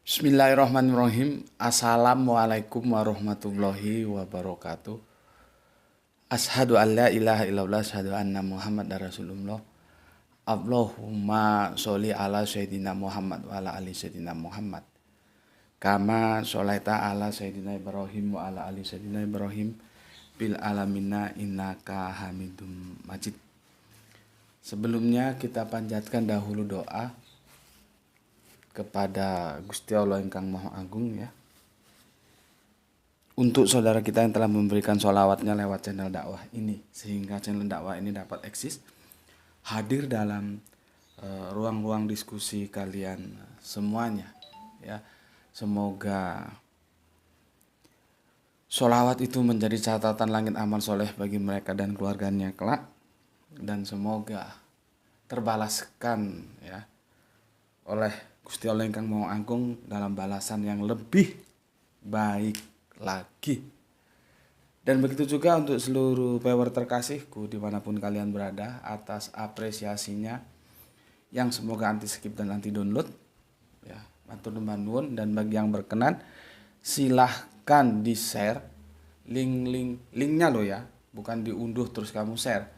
Bismillahirrahmanirrahim. Assalamualaikum warahmatullahi wabarakatuh. Ashadu an la ilaha illallah, ashadu anna Muhammad Rasulullah. Allahumma sholli ala sayyidina Muhammad wa ala ali sayyidina Muhammad. Kama sholaita ala sayyidina Ibrahim wa ala ali sayyidina Ibrahim bil alamina innaka hamidum majid. Sebelumnya kita panjatkan dahulu doa kepada Gusti Allah Ingkang Maha Agung ya, untuk saudara kita yang telah memberikan sholawatnya lewat channel dakwah ini, sehingga channel dakwah ini dapat eksis, hadir dalam ruang-ruang diskusi kalian semuanya ya. Semoga sholawat itu menjadi catatan langit amal soleh bagi mereka dan keluarganya kelak, dan semoga terbalaskan ya oleh Gusti Allah Ingkang Maha Agung dalam balasan yang lebih baik lagi. Dan begitu juga untuk seluruh viewer terkasihku dimanapun kalian berada, atas apresiasinya yang semoga anti skip dan anti download ya, matur nuwun. Dan bagi yang berkenan silahkan di share linknya loh ya, bukan diunduh terus kamu share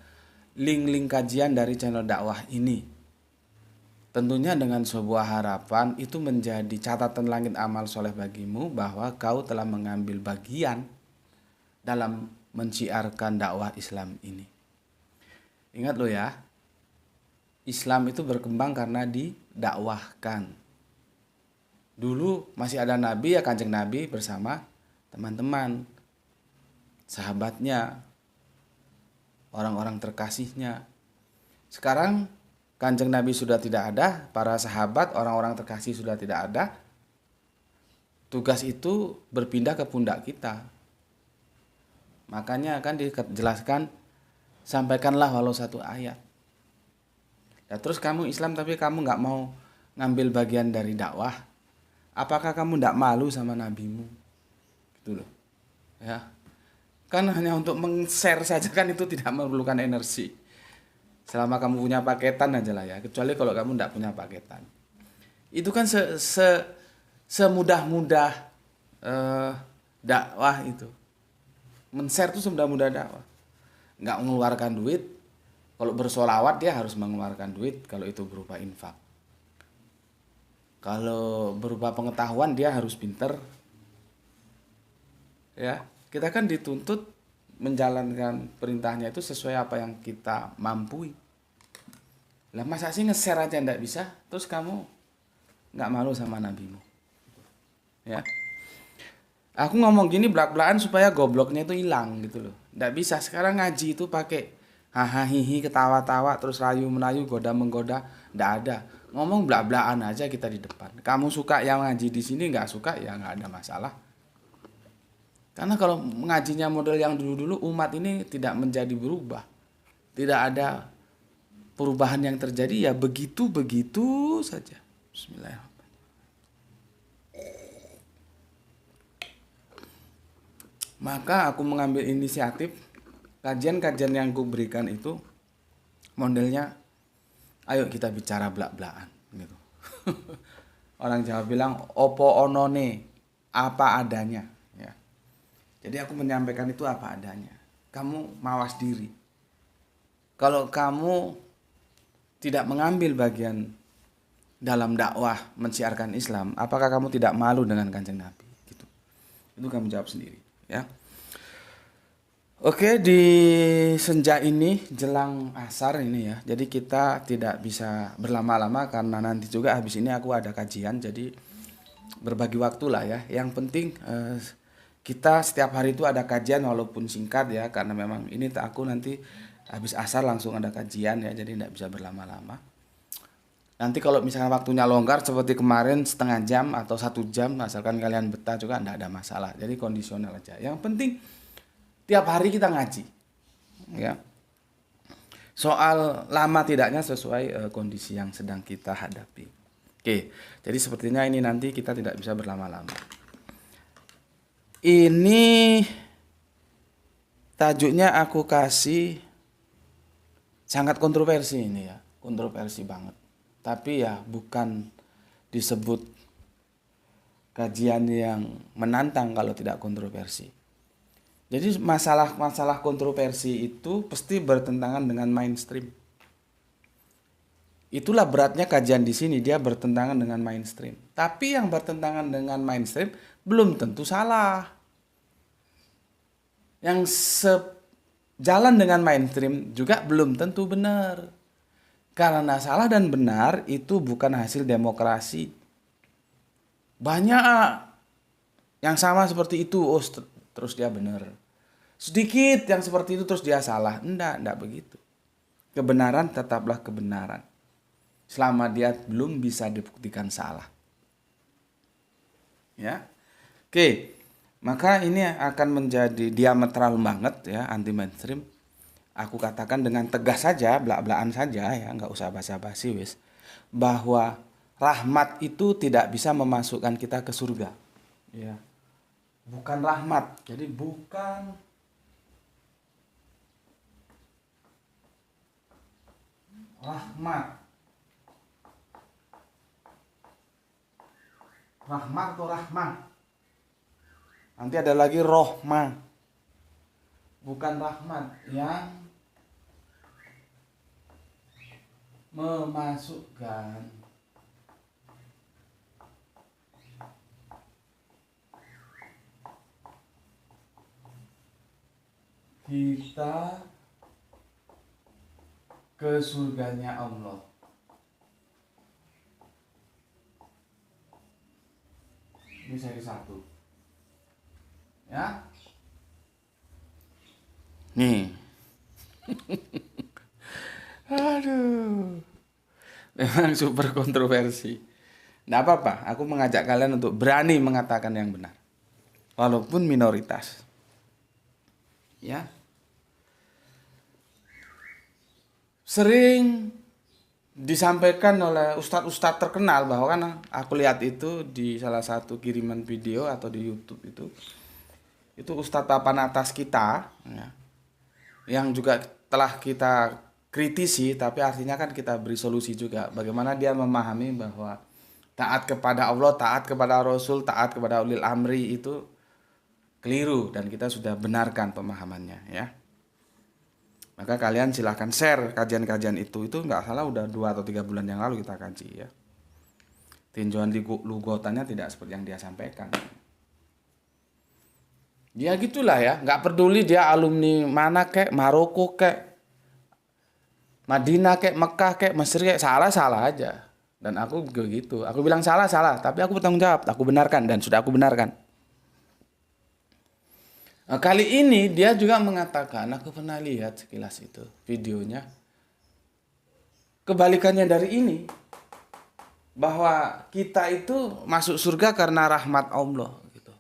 link kajian dari channel dakwah ini. Tentunya dengan sebuah harapan itu menjadi catatan langit amal soleh bagimu, bahwa kau telah mengambil bagian dalam menciarkan dakwah Islam ini. Ingat lo ya, Islam itu berkembang karena didakwahkan. Dulu masih ada Nabi ya, Kanjeng Nabi bersama teman-teman, sahabatnya, orang-orang terkasihnya. Sekarang Kanjeng Nabi sudah tidak ada, para sahabat, orang-orang terkasih sudah tidak ada. Tugas itu berpindah ke pundak kita. Makanya akan dijelaskan, sampaikanlah walau satu ayat. Ya, terus kamu Islam tapi kamu nggak mau ngambil bagian dari dakwah, apakah kamu nggak malu sama nabimu? Gitu loh. Ya. Kan hanya untuk meng-share saja kan itu tidak memerlukan energi. Selama kamu punya paketan aja lah ya, kecuali kalau kamu tidak punya paketan. Itu kan semudah-mudah dakwah itu. Men-share itu semudah-mudah dakwah. Nggak mengeluarkan duit. Kalau bersolawat dia harus mengeluarkan duit kalau itu berupa infak. Kalau berupa pengetahuan dia harus pinter. Ya, kita kan dituntut menjalankan perintahnya itu sesuai apa yang kita mampu. Lah masa sih nge-share aja ndak bisa, terus kamu nggak malu sama nabimu? Ya, aku ngomong gini belak-belakan supaya gobloknya itu hilang gitu loh. Ndak bisa sekarang ngaji itu pakai hahaha hihi ketawa-tawa terus rayu menayu goda menggoda, ndak ada. Ngomong belak-belakan aja kita di depan. Kamu suka yang ngaji di sini, nggak suka ya nggak ada masalah. Karena kalau mengajinya model yang dulu-dulu, umat ini tidak menjadi berubah. Tidak ada perubahan yang terjadi, ya begitu-begitu saja. Bismillahirrahmanirrahim. Maka aku mengambil inisiatif, kajian-kajian yang aku berikan itu modelnya, ayo kita bicara belak-belakan gitu. Orang Jawa bilang opo onone, apa adanya. Jadi aku menyampaikan itu apa adanya. Kamu mawas diri. Kalau kamu tidak mengambil bagian dalam dakwah mensiarkan Islam, apakah kamu tidak malu dengan Kanjeng Nabi? Gitu. Itu kamu jawab sendiri, ya. Oke, di senja ini jelang asar ini ya. Jadi kita tidak bisa berlama-lama karena nanti juga habis ini aku ada kajian. Jadi berbagi waktu lah ya. Yang penting kita setiap hari itu ada kajian walaupun singkat ya, karena memang ini aku nanti habis asar langsung ada kajian ya, jadi tidak bisa berlama-lama. Nanti kalau misalnya waktunya longgar seperti kemarin setengah jam atau 1 jam, asalkan kalian betah juga tidak ada masalah. Jadi kondisional aja. Yang penting tiap hari kita ngaji. Ya. Soal lama tidaknya sesuai kondisi yang sedang kita hadapi. Oke, jadi sepertinya ini nanti kita tidak bisa berlama-lama. Ini tajuknya aku kasih sangat kontroversi ini ya, kontroversi banget. Tapi ya bukan disebut kajian yang menantang kalau tidak kontroversi. Jadi masalah kontroversi itu pasti bertentangan dengan mainstream. Itulah beratnya kajian di sini, dia bertentangan dengan mainstream. Tapi yang bertentangan dengan mainstream belum tentu salah. Yang sejalan dengan mainstream juga belum tentu benar. Karena salah dan benar itu bukan hasil demokrasi. Banyak yang sama seperti itu, terus dia benar. Sedikit yang seperti itu terus dia salah. Enggak begitu. Kebenaran tetaplah kebenaran. Selama dia belum bisa dibuktikan salah. Ya. Oke. Maka ini akan menjadi diametral banget ya, anti mainstream. Aku katakan dengan tegas saja, belak-belakan saja ya, nggak usah basa-basi wis, bahwa rahmat itu tidak bisa memasukkan kita ke surga. Ya. Bukan rahmat. Jadi bukan rahmat. Rahmat atau rahmah. Nanti ada lagi rohmah. Bukan rahmat yang memasukkan kita ke surganya Allah. Ini seri 1. Ya. Nih. Aduh. Memang super kontroversi. Nggak apa-apa, aku mengajak kalian untuk berani mengatakan yang benar. Walaupun minoritas. Ya. Sering disampaikan oleh ustadz-ustadz terkenal, bahwa kan aku lihat itu di salah satu kiriman video atau di YouTube itu ustadz papan atas kita ya, yang juga telah kita kritisi, tapi artinya kan kita beri solusi juga bagaimana dia memahami bahwa taat kepada Allah, taat kepada Rasul, taat kepada ulil amri itu keliru, dan kita sudah benarkan pemahamannya ya. Maka kalian silahkan share kajian-kajian itu nggak salah udah 2 atau 3 bulan yang lalu kita kaji ya. Tinjauan lugotannya tidak seperti yang dia sampaikan. Ya gitulah ya, nggak peduli dia alumni mana kek, Maroko kek, Madinah kek, Mekah kek, Mesir kek, salah aja. Dan aku begitu, aku bilang salah, tapi aku bertanggung jawab, aku benarkan dan sudah aku benarkan. Nah, kali ini dia juga mengatakan, aku pernah lihat sekilas itu videonya, kebalikannya dari ini, bahwa kita itu masuk surga karena rahmat Allah gitu.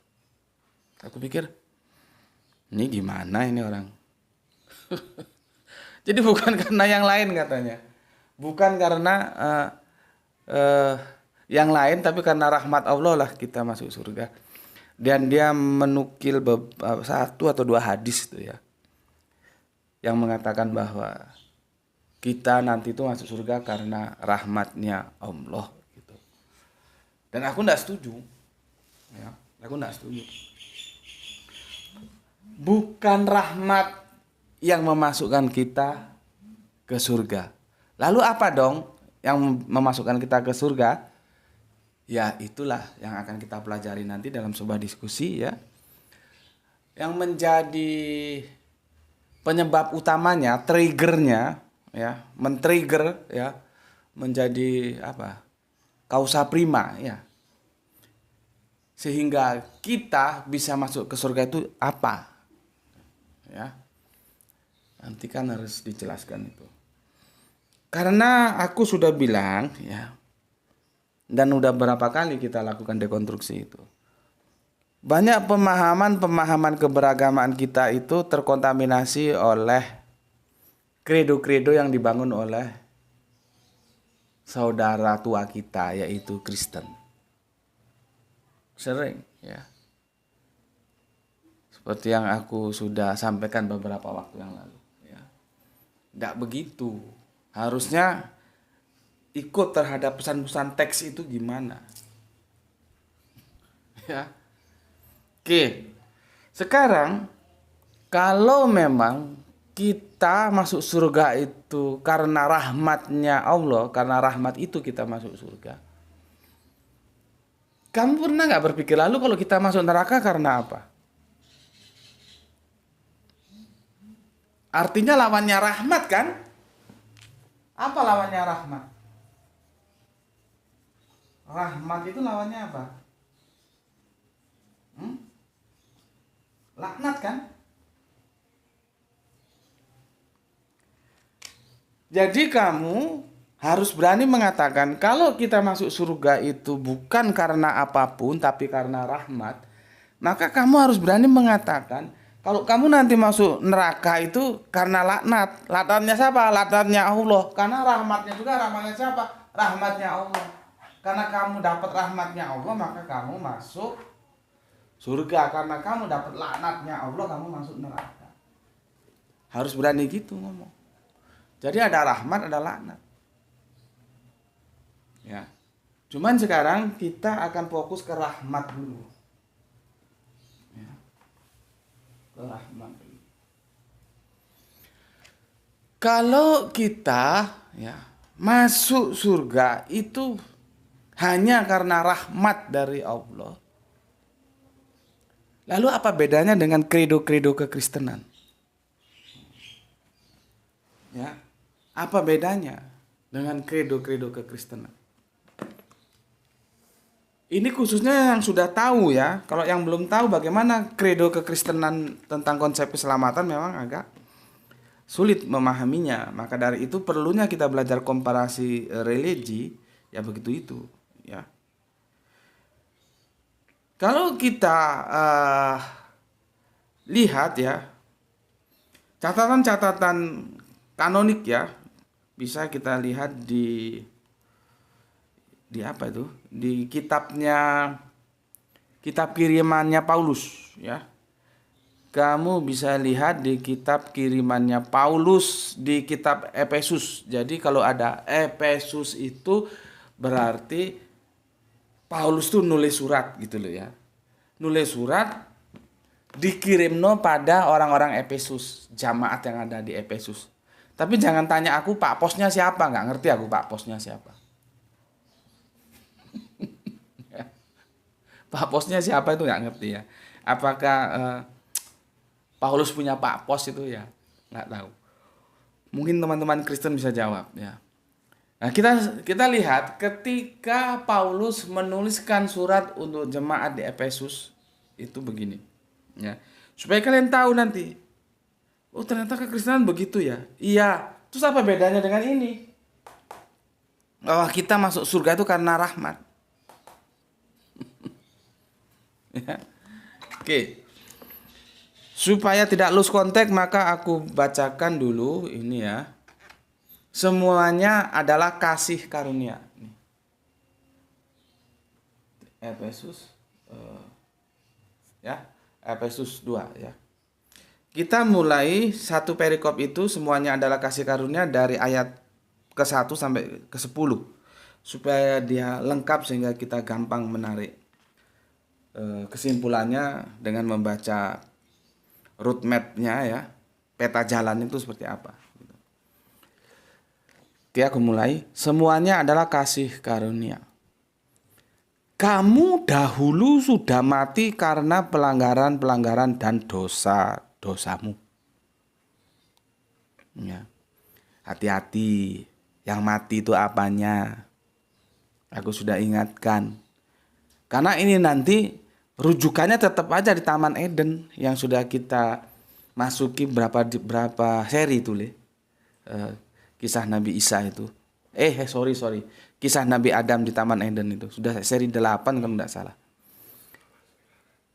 Aku pikir ini gimana ini orang. Jadi bukan karena yang lain katanya, bukan karena yang lain, tapi karena rahmat Allah lah kita masuk surga. Dan dia menukil 1 atau 2 hadis itu ya, yang mengatakan bahwa kita nanti itu masuk surga karena rahmatnya Allah gitu. Dan aku tidak setuju ya, aku tidak setuju. Bukan rahmat yang memasukkan kita ke surga. Lalu apa dong yang memasukkan kita ke surga? Ya itulah yang akan kita pelajari nanti dalam sebuah diskusi ya. Yang menjadi penyebab utamanya, triggernya ya, men-trigger ya, menjadi apa? Kausa prima ya. Sehingga kita bisa masuk ke surga itu apa? Ya. Nanti kan harus dijelaskan itu. Karena aku sudah bilang ya, dan udah berapa kali kita lakukan dekonstruksi itu, banyak pemahaman keberagamaan kita itu terkontaminasi oleh kredo-kredo yang dibangun oleh saudara tua kita, yaitu Kristen. Sering ya, seperti yang aku sudah sampaikan beberapa waktu yang lalu ya. Nggak begitu. Harusnya ikut terhadap pesan-pesan teks itu gimana. Ya. Oke. Sekarang kalau memang kita masuk surga itu karena rahmatnya Allah, karena rahmat itu kita masuk surga. Kamu pernah nggak berpikir lalu kalau kita masuk neraka karena apa? Artinya lawannya rahmat kan? Apa lawannya rahmat? Rahmat itu lawannya apa? Laknat kan? Jadi kamu harus berani mengatakan kalau kita masuk surga itu bukan karena apapun tapi karena rahmat, maka kamu harus berani mengatakan kalau kamu nanti masuk neraka itu karena laknat. Laknatnya siapa? Laknatnya Allah. Karena rahmatnya juga rahmatnya siapa? Rahmatnya Allah. Karena kamu dapat rahmatnya Allah maka kamu masuk surga. Karena kamu dapat laknatnya Allah kamu masuk neraka. Harus berani gitu ngomong. Jadi ada rahmat, ada laknat. Ya. Cuman sekarang kita akan fokus ke rahmat dulu. Ya. Ke rahmat dulu. Kalau kita ya masuk surga itu hanya karena rahmat dari Allah. Lalu apa bedanya dengan kredo-kredo kekristenan? Ya. Apa bedanya dengan kredo-kredo kekristenan? Ini khususnya yang sudah tahu ya. Kalau yang belum tahu bagaimana kredo kekristenan tentang konsep keselamatan memang agak sulit memahaminya. Maka dari itu perlunya kita belajar komparasi religi ya begitu itu ya. Kalau kita lihat ya catatan-catatan kanonik ya bisa kita lihat di apa itu? Di kitab kirimannya Paulus ya. Kamu bisa lihat di kitab kirimannya Paulus di kitab Efesus. Jadi kalau ada Efesus itu berarti Paulus tuh nulis surat gitu loh ya. Nulis surat dikirimno pada orang-orang Efesus, jamaat yang ada di Efesus. Tapi jangan tanya aku Pak Posnya siapa, nggak ngerti aku Pak Posnya siapa. Pak Posnya siapa itu nggak ngerti ya. Apakah Paulus punya Pak Pos itu ya nggak tahu. Mungkin teman-teman Kristen bisa jawab ya. Nah kita lihat ketika Paulus menuliskan surat untuk jemaat di Efesus itu begini ya supaya kalian tahu nanti. Oh ternyata kekristenan begitu ya. Iya. Terus apa bedanya dengan ini? Oh kita masuk surga itu karena rahmat. Ya. Oke. Supaya tidak lose konteks maka aku bacakan dulu ini ya. Semuanya adalah kasih karunia. Efesus ya. Efesus 2 ya. Kita mulai satu perikop itu semuanya adalah kasih karunia dari ayat ke-1 sampai ke-10 supaya dia lengkap sehingga kita gampang menarik kesimpulannya dengan membaca roadmap-nya ya, peta jalan itu seperti apa. Oke, aku mulai. Semuanya adalah kasih karunia. Kamu dahulu sudah mati karena pelanggaran-pelanggaran dan dosamu. Ya. Hati-hati, yang mati itu apanya? Aku sudah ingatkan. Karena ini nanti rujukannya tetap aja di Taman Eden yang sudah kita masuki berapa seri itu kisah Nabi Isa itu. Sorry. Kisah Nabi Adam di Taman Eden itu. Sudah seri 8 kalau tidak salah.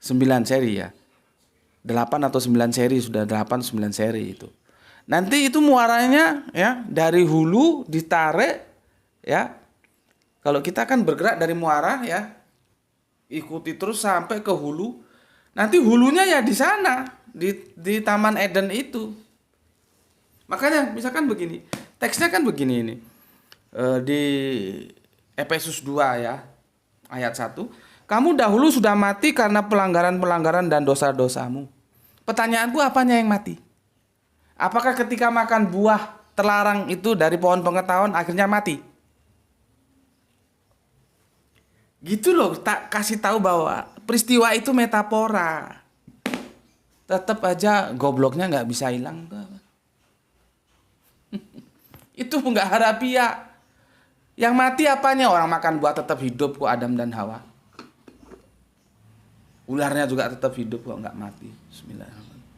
9 seri ya. 8 atau 9 seri sudah 8 9 seri itu. Nanti itu muaranya ya dari hulu ditarik ya. Kalau kita kan bergerak dari muara ya. Ikuti terus sampai ke hulu. Nanti hulunya ya di sana di Taman Eden itu. Makanya misalkan begini. Teksnya kan begini ini. Di Efesus 2 ya ayat 1 Kamu dahulu sudah mati karena pelanggaran-pelanggaran dan dosa-dosamu. Pertanyaanku, apanya yang mati? Apakah ketika makan buah terlarang itu dari pohon pengetahuan akhirnya mati? Gitu loh, tak kasih tahu bahwa peristiwa itu metafora. Tetap aja gobloknya nggak bisa hilang. Itu nggak harafiah. Yang mati apanya? Orang makan buah tetap hidup kok, Adam dan Hawa. Ularnya juga tetap hidup kok, nggak mati. Bismillahirrahmanirrahim.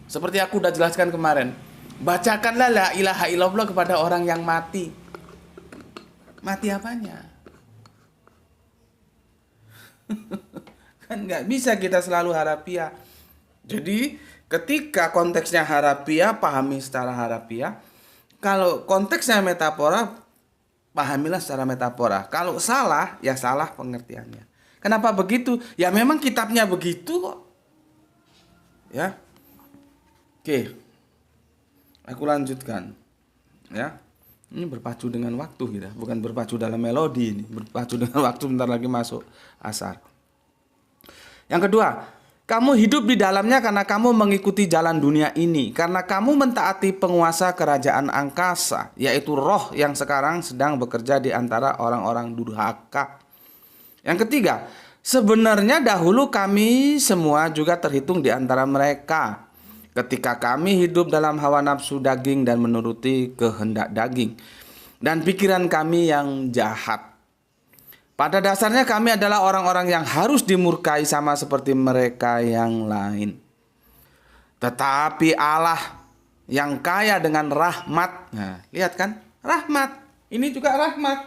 Seperti aku udah jelaskan kemarin, bacakanlah la ilaha illallah kepada orang yang mati. Mati apanya? Kan nggak bisa kita selalu harafiah. Jadi ketika konteksnya harafiah, pahami secara harafiah. Kalau konteksnya metafora, pahamilah secara metafora. Kalau salah, ya salah pengertiannya. Kenapa begitu? Ya memang kitabnya begitu kok. Ya. Oke. Aku lanjutkan. Ya. Ini berpacu dengan waktu kita, bukan berpacu dalam melodi ini, berpacu dengan waktu, bentar lagi masuk asar. Yang kedua, kamu hidup di dalamnya karena kamu mengikuti jalan dunia ini, karena kamu mentaati penguasa kerajaan angkasa, yaitu roh yang sekarang sedang bekerja di antara orang-orang durhaka. Yang ketiga, sebenarnya dahulu kami semua juga terhitung di antara mereka, ketika kami hidup dalam hawa nafsu daging dan menuruti kehendak daging dan pikiran kami yang jahat. Pada dasarnya kami adalah orang-orang yang harus dimurkai sama seperti mereka yang lain. Tetapi Allah yang kaya dengan rahmat. Nah, lihat kan? Rahmat. Ini juga rahmat.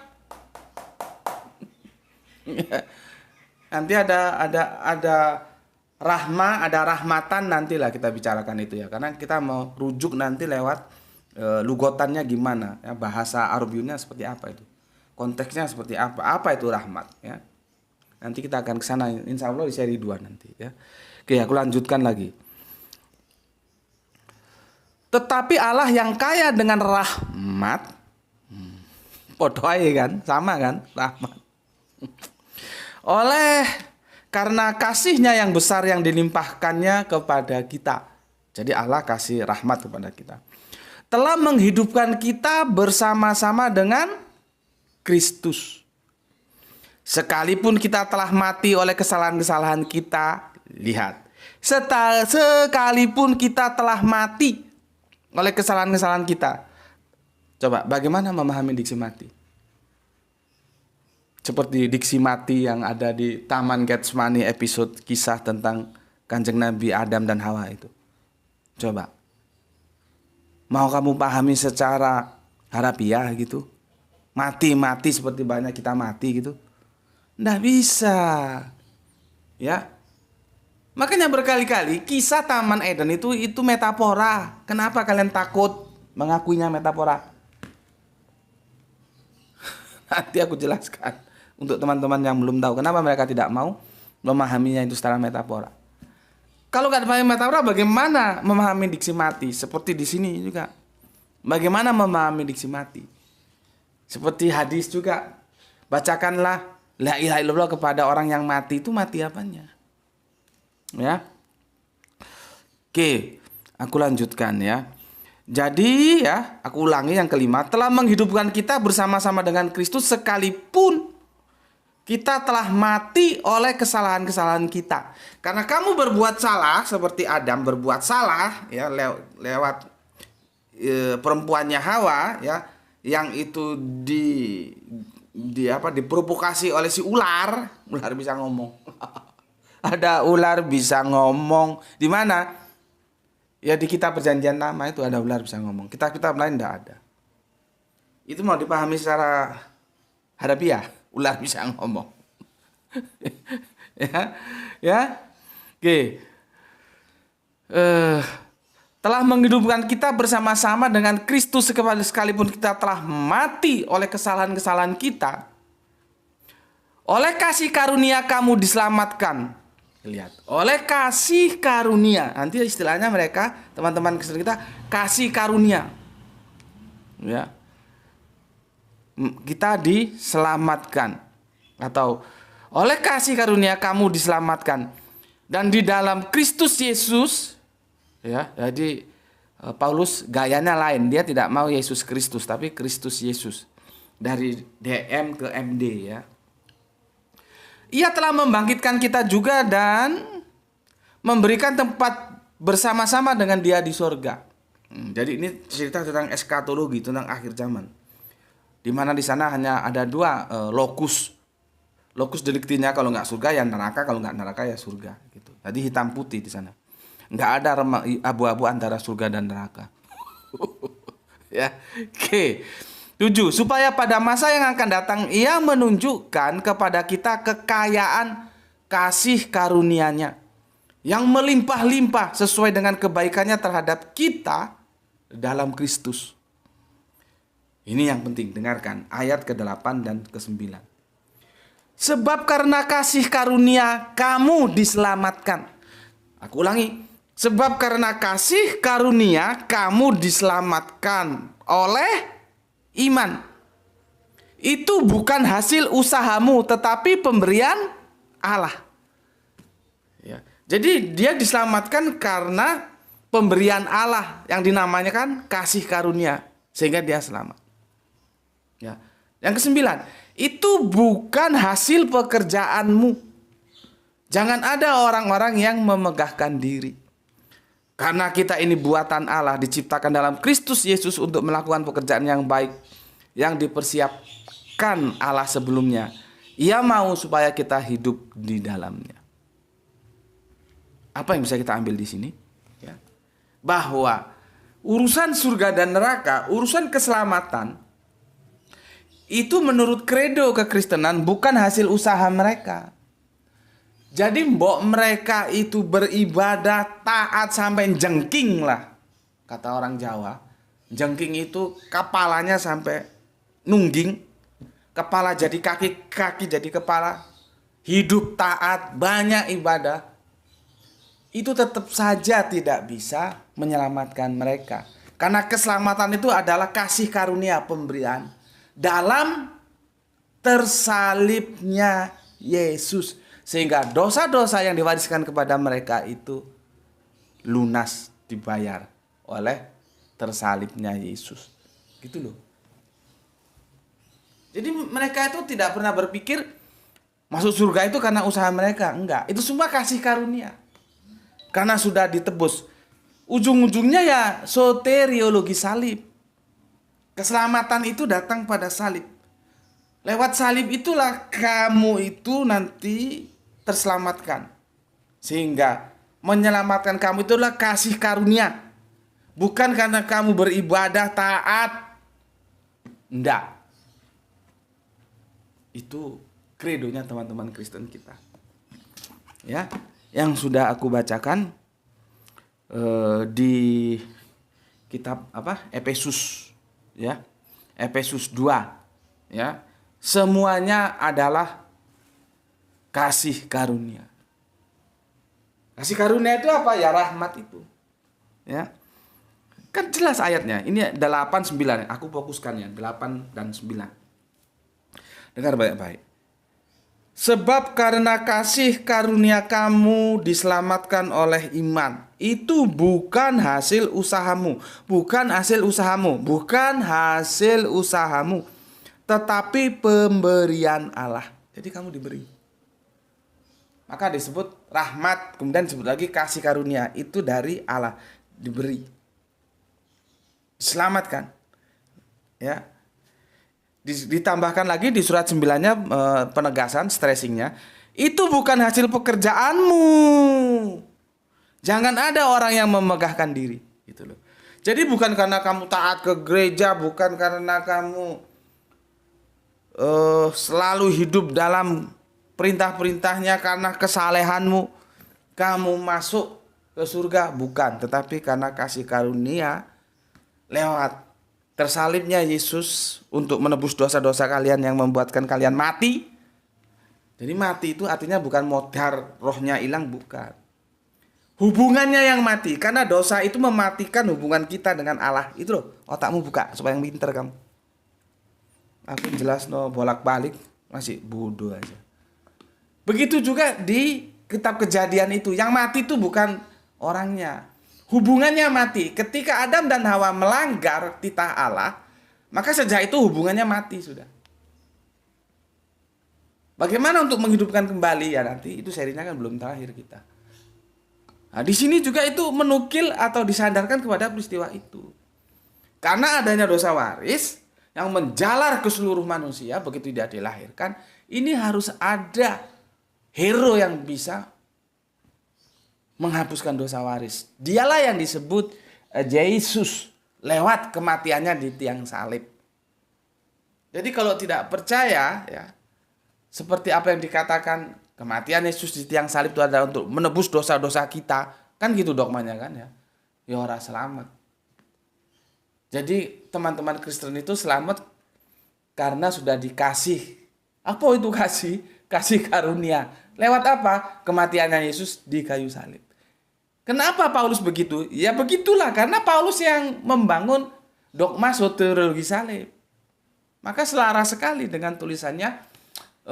Nanti ada rahmah, ada rahmatan, nantilah kita bicarakan itu ya. Karena kita mau rujuk nanti lewat lugotannya gimana, ya, bahasa Arabinya seperti apa itu. Konteksnya seperti apa itu rahmat ya. Nanti kita akan ke sana insya Allah di seri 2 nanti ya. Oke, aku lanjutkan lagi. Tetapi Allah yang kaya dengan rahmat, podo ae kan, sama kan, rahmat. Karena kasihnya yang besar yang dilimpahkannya kepada kita. Jadi Allah kasih rahmat kepada kita. Telah menghidupkan kita bersama-sama dengan Kristus. Sekalipun kita telah mati oleh kesalahan-kesalahan kita, lihat. Sekalipun kita telah mati oleh kesalahan-kesalahan kita. Coba, bagaimana memahami diksi mati? Seperti diksi mati yang ada di Taman Getsemani episode kisah tentang Kanjeng Nabi Adam dan Hawa itu. Coba. Mau kamu pahami secara harafiah gitu? Mati-mati seperti banyak kita mati gitu. Nggak bisa. Ya. Makanya berkali-kali kisah Taman Eden itu metafora. Kenapa kalian takut mengakuinya metafora? Nanti aku jelaskan untuk teman-teman yang belum tahu kenapa mereka tidak mau memahaminya itu secara metafora. Kalau nggak memahami metafora, bagaimana memahami diksi mati? Seperti di sini juga. Bagaimana memahami diksi mati? Seperti hadis juga, bacakanlah la ilaha illallah kepada orang yang mati. Itu mati apanya? Ya. Oke, aku lanjutkan ya. Jadi ya, aku ulangi yang kelima, telah menghidupkan kita bersama-sama dengan Kristus sekalipun kita telah mati oleh kesalahan-kesalahan kita. Karena kamu berbuat salah seperti Adam berbuat salah ya lewat perempuannya Hawa ya. Yang itu diprovokasi oleh si ular bisa ngomong. Ada ular bisa ngomong di mana? Ya di kitab perjanjian lama itu ada ular bisa ngomong. Kitab-kitab lain tidak ada. Itu mau dipahami secara harafiah, ular bisa ngomong. ya. Oke. Telah menghidupkan kita bersama-sama dengan Kristus sekalipun kita telah mati oleh kesalahan-kesalahan kita. Oleh kasih karunia kamu diselamatkan. Lihat, oleh kasih karunia. Nanti istilahnya mereka, teman-teman Kristen kita, kasih karunia. Ya. kita diselamatkan, atau oleh kasih karunia kamu diselamatkan. Dan di dalam Kristus Yesus, ya, jadi Paulus gayanya lain, dia tidak mau Yesus Kristus tapi Kristus Yesus, dari DM ke MD, ya. Ia telah membangkitkan kita juga dan memberikan tempat bersama-sama dengan Dia di sorga. Jadi ini cerita tentang eskatologi, tentang akhir zaman, di mana di sana hanya ada dua lokus deliktinya. Kalau nggak surga ya neraka, kalau nggak neraka ya surga, gitu. Jadi hitam putih di sana. Nggak ada abu-abu antara surga dan neraka. Ya, oke. 7. Supaya pada masa yang akan datang Ia menunjukkan kepada kita kekayaan kasih karunia-Nya yang melimpah-limpah sesuai dengan kebaikannya terhadap kita dalam Kristus. Ini yang penting, dengarkan ayat ke-8 dan ke-9. Sebab karena kasih karunia kamu diselamatkan. Aku ulangi. Sebab karena kasih karunia kamu diselamatkan oleh iman. Itu bukan hasil usahamu tetapi pemberian Allah. Ya. Jadi dia diselamatkan karena pemberian Allah yang dinamanya kan kasih karunia, sehingga dia selamat. Ya. Yang ke-9, itu bukan hasil pekerjaanmu. Jangan ada orang-orang yang memegahkan diri. Karena kita ini buatan Allah, diciptakan dalam Kristus Yesus untuk melakukan pekerjaan yang baik yang dipersiapkan Allah sebelumnya. Ia mau supaya kita hidup di dalamnya. Apa yang bisa kita ambil di sini? Ya. Bahwa urusan surga dan neraka, urusan keselamatan, itu menurut kredo kekristenan bukan hasil usaha mereka. Jadi mbok mereka itu beribadah taat sampai jengking lah, kata orang Jawa. Jengking itu kepalanya sampai nungging, kepala jadi kaki, kaki jadi kepala, hidup taat, banyak ibadah. Itu tetap saja tidak bisa menyelamatkan mereka. Karena keselamatan itu adalah kasih karunia pemberian dalam tersalibnya Yesus. Sehingga dosa-dosa yang diwariskan kepada mereka itu lunas, dibayar oleh tersalibnya Yesus. Gitu loh. Jadi mereka itu tidak pernah berpikir masuk surga itu karena usaha mereka. Enggak, itu semua kasih karunia. Karena sudah ditebus. Ujung-ujungnya ya soteriologi salib. Keselamatan itu datang pada salib. Lewat salib itulah kamu itu nanti terselamatkan. Sehingga menyelamatkan kamu itulah kasih karunia. Bukan karena kamu beribadah taat. Enggak. Itu kredonya teman-teman Kristen kita. Ya, yang sudah aku bacakan di kitab Efesus, ya. Efesus 2, ya. Semuanya adalah kasih karunia. Kasih karunia itu apa? Ya rahmat itu. Ya. Kan jelas ayatnya. Ini 8, 9. Aku fokuskannya 8 dan 9. Dengar baik-baik. Sebab karena kasih karunia kamu diselamatkan oleh iman. Itu bukan hasil usahamu. Bukan hasil usahamu. Bukan hasil usahamu. Tetapi pemberian Allah. Jadi kamu diberi. Maka disebut rahmat. Kemudian disebut lagi kasih karunia. Itu dari Allah. Diberi. Diselamatkan. Ya. Ditambahkan lagi di surat 9-nya penegasan, stressingnya. Itu bukan hasil pekerjaanmu. Jangan ada orang yang memegahkan diri. Gitu loh. Jadi bukan karena kamu taat ke gereja. Bukan karena kamu selalu hidup dalam perintah-perintahnya, karena kesalehanmu kamu masuk ke surga, bukan, tetapi karena kasih karunia lewat tersalibnya Yesus untuk menebus dosa-dosa kalian yang membuatkan kalian mati. Jadi mati itu artinya bukan modar rohnya hilang, bukan. Hubungannya yang mati, karena dosa itu mematikan hubungan kita dengan Allah. Itu loh, otakmu buka supaya pinter kamu. Aku jelas no bolak-balik masih bodoh aja. Begitu juga di kitab Kejadian itu, yang mati itu bukan orangnya, hubungannya mati. Ketika Adam dan Hawa melanggar titah Allah, maka sejak itu hubungannya mati sudah. Bagaimana untuk menghidupkan kembali ya, nanti itu serinya kan belum terakhir kita. Nah, di sini juga itu menukil atau disandarkan kepada peristiwa itu. Karena adanya dosa waris yang menjalar ke seluruh manusia begitu dia dilahirkan, ini harus ada hero yang bisa menghapuskan dosa waris. Dialah yang disebut Yesus lewat kematiannya di tiang salib. Jadi kalau tidak percaya ya, seperti apa yang dikatakan kematian Yesus di tiang salib itu adalah untuk menebus dosa-dosa kita, kan gitu dogmanya kan ya. Ya ora selamat. Jadi teman-teman Kristen itu selamat karena sudah dikasih. Apa itu kasih? Kasih karunia. Lewat apa? Kematiannya Yesus di kayu salib. Kenapa Paulus begitu? Ya begitulah, karena Paulus yang membangun dogma soteriologi salib. Maka selaras sekali dengan tulisannya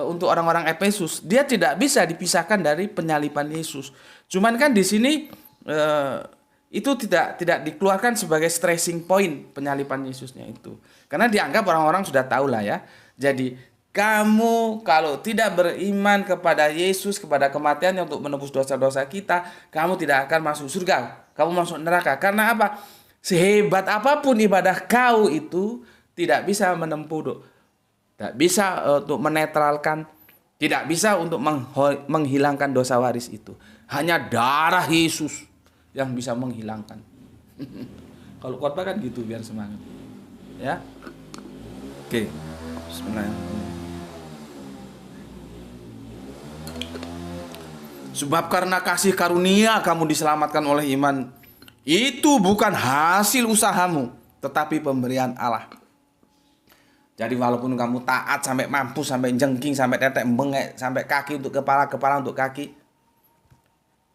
untuk orang-orang Efesus. Dia tidak bisa dipisahkan dari penyaliban Yesus. Cuman kan di sini itu tidak dikeluarkan sebagai stressing point penyaliban Yesusnya itu. Karena dianggap orang-orang sudah tahu lah ya. Jadi kamu kalau tidak beriman kepada Yesus, kepada kematiannya untuk menebus dosa-dosa kita, kamu tidak akan masuk surga. Kamu masuk neraka. Karena apa? Sehebat apapun ibadah kau itu tidak bisa menempuh, tidak bisa untuk menetralkan, tidak bisa untuk menghilangkan dosa waris itu. Hanya darah Yesus yang bisa menghilangkan. Kalau khotbah kan gitu biar semangat. Ya. Oke. Bismillahirrahmanirrahim. Sebab karena kasih karunia kamu diselamatkan oleh iman. Itu bukan hasil usahamu, tetapi pemberian Allah. Jadi walaupun kamu taat sampai mampus, sampai jengking, sampai tetek bengek, sampai kaki untuk kepala, kepala untuk kaki,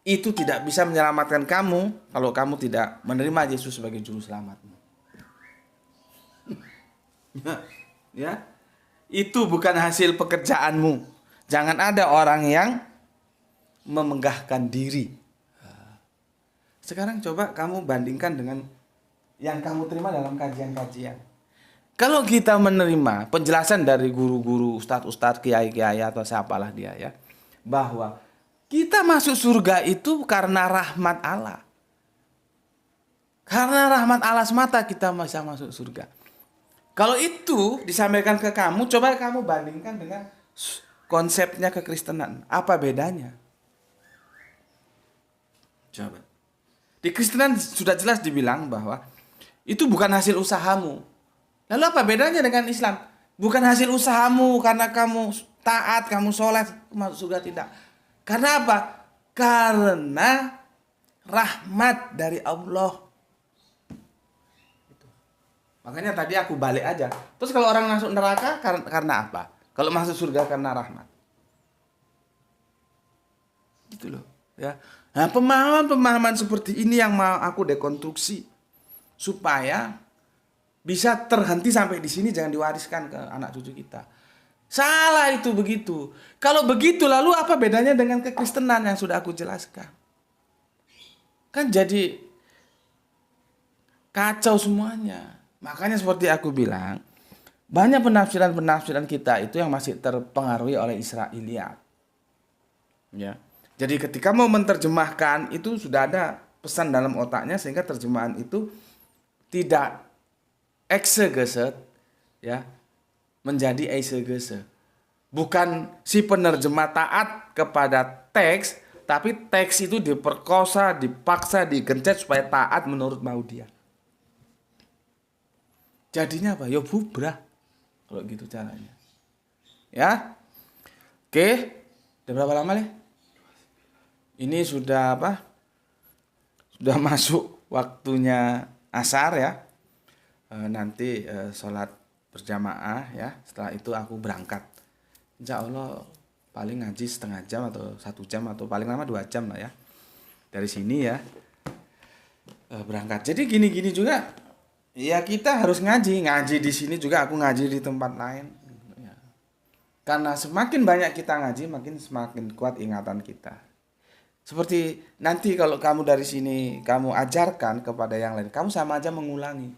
itu tidak bisa menyelamatkan kamu kalau kamu tidak menerima Yesus sebagai juru selamatmu. Ya, itu bukan hasil pekerjaanmu. Jangan ada orang yang memenggahkan diri. Sekarang coba kamu bandingkan dengan yang kamu terima dalam kajian-kajian. Kalau kita menerima penjelasan dari guru-guru, ustadz-ustadz, kiai-kiai atau siapalah dia ya, bahwa kita masuk surga itu karena rahmat Allah. Karena rahmat Allah semata kita bisa masuk surga. Kalau itu disampaikan ke kamu, coba kamu bandingkan dengan konsepnya kekristenan. Apa bedanya? Coba. Di Kristenan sudah jelas dibilang bahwa itu bukan hasil usahamu. Lalu apa bedanya dengan Islam? Bukan hasil usahamu karena kamu taat, kamu sholat, masuk surga, tidak. Karena apa? Karena rahmat dari Allah. Makanya tadi aku balik aja. Terus kalau orang masuk neraka karena apa? Kalau masuk surga karena rahmat. Gitu loh. Ya. Nah, pemahaman-pemahaman seperti ini yang mau aku dekonstruksi supaya bisa terhenti sampai di sini, jangan diwariskan ke anak cucu kita. Salah itu begitu. Kalau begitu lalu apa bedanya dengan kekristenan yang sudah aku jelaskan? Kan jadi kacau semuanya. Makanya seperti aku bilang, banyak penafsiran-penafsiran kita itu yang masih terpengaruhi oleh Israiliyat. Ya. Jadi ketika mau menerjemahkan itu sudah ada pesan dalam otaknya sehingga terjemahan itu tidak exegese ya, menjadi eisegese. Bukan si penerjemah taat kepada teks, tapi teks itu diperkosa, dipaksa, digencet supaya taat menurut mau dia. Jadinya apa? Ya bubrah. Kalau gitu caranya. Ya. Oke. Udah berapa lama nih? Ini sudah apa? Sudah masuk waktunya asar ya. Nanti sholat berjamaah ya. Setelah itu aku berangkat. Insya Allah paling ngaji setengah jam atau 1 jam atau paling lama 2 jam lah ya. Dari sini ya berangkat. Jadi gini-gini juga Ya kita harus ngaji di sini juga aku ngaji di tempat lain. Ya. Karena semakin banyak kita ngaji, semakin kuat ingatan kita. Seperti nanti kalau kamu dari sini kamu ajarkan kepada yang lain, kamu sama aja mengulangi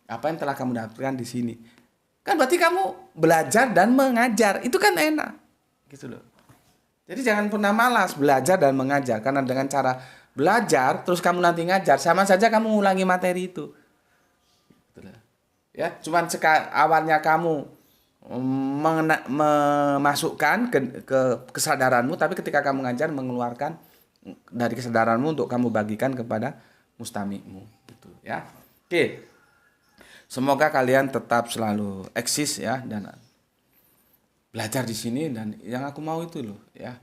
apa yang telah kamu dapatkan di sini. Kan berarti kamu belajar dan mengajar. Itu kan enak. Gitu loh. Jadi jangan pernah malas belajar dan mengajar, karena dengan cara belajar terus kamu nanti ngajar sama saja kamu mengulangi materi itu. Gitu loh. Ya, cuman awalnya kamu memasukkan ke kesadaranmu, tapi ketika kamu ngajar mengeluarkan dari kesadaranmu untuk kamu bagikan kepada mustami'mu gitu ya. Oke. Semoga kalian tetap selalu eksis ya dan belajar di sini, dan yang aku mau itu loh ya.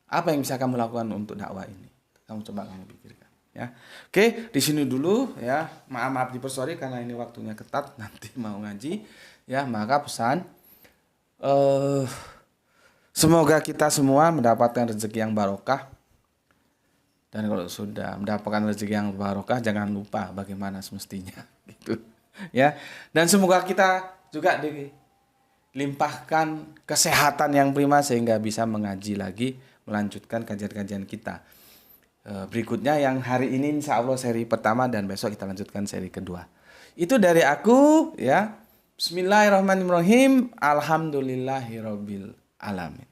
Apa yang bisa kamu lakukan untuk dakwah ini? Kamu pikirkan ya. Oke, di sini dulu ya. Maaf dipersori karena ini waktunya ketat, nanti mau ngaji ya. Maka pesan semoga kita semua mendapatkan rezeki yang barokah. Dan kalau sudah mendapatkan rezeki yang barokah, jangan lupa bagaimana semestinya gitu. Ya. Dan semoga kita juga dilimpahkan kesehatan yang prima sehingga bisa mengaji lagi, melanjutkan kajian-kajian kita. Berikutnya yang hari ini insya Allah seri pertama, dan besok kita lanjutkan seri kedua. Itu dari aku ya. Bismillahirrahmanirrahim. Alhamdulillahirabbil alamin.